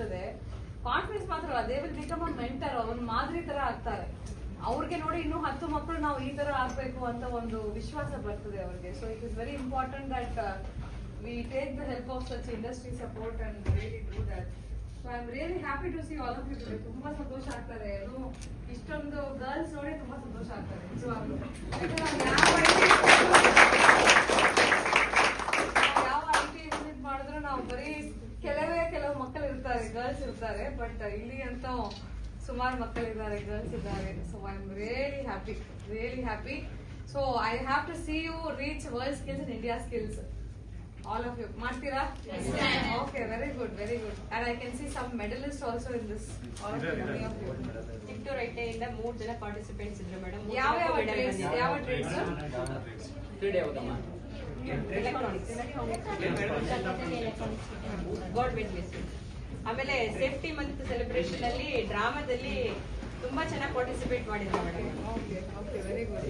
ಬರ್ತದೆ. ಕಾನ್ಫಿಡೆನ್ಸ್ ಮಾತ್ರ ಅಲ್ಲ, they will become a mentor, ಒಂದು ಮಾದರಿ ತರ ಆಗ್ತಾರೆ. ಅವ್ರಿಗೆ ನೋಡಿ ಇನ್ನೂ 10 ಮಕ್ಕಳು ನಾವು ಈ ತರ ಆಗ್ಬೇಕು ಅಂತ ಒಂದು ವಿಶ್ವಾಸ ಬರ್ತದೆ ಅವ್ರಿಗೆ. So it is very important that we take the help of such industry support and really do that. So I am really happy to see all of you today. ತುಂಬಾ ಸಂತೋಷ ಆಗ್ತದೆ, ಇಷ್ಟೊಂದು ಗರ್ಲ್ಸ್ ನೋಡಿ ತುಂಬಾ ಸಂತೋಷ ಆಗ್ತದೆ ನಿಜವಾಗ್ಲೂ. ಯಾವ ಐಟಿ ವಿಸಿಟ್ ಮಾಡಿದ್ರು ನಾವು ಬರೀ ಕೆಲವು ಮಕ್ಕಳು ಇರ್ತಾರೆ, ಗರ್ಲ್ಸ್ ಇರ್ತಾರೆ, ಬಟ್ ಇಲ್ಲಿ ಅಂತ ಸುಮಾರು ಮಕ್ಕಳಿದ್ದಾರೆ, ಗರ್ಲ್ಸ್ ಇದ್ದಾರೆ. So I am really happy. So I have to see you reach world skills and India skills. All of you ಮಾಡ್ತೀರಾ? Okay, very good. And I can see some medalist also in this. Chittoor ಐಟಿಯಿಂದ 3 ಜನ participants ಇದ್ರು madam. ಯಾವ trades? Government base. ಆಮೇಲೆ safety month celebration ಅಲ್ಲಿ ಡ್ರಾಮಾದಲ್ಲಿ ತುಂಬಾ ಚೆನ್ನಾಗಿ ಪಾರ್ಟಿಸಿಪೇಟ್ ಮಾಡಿದ್ರು ಮೇಡಮ್. Okay, very good.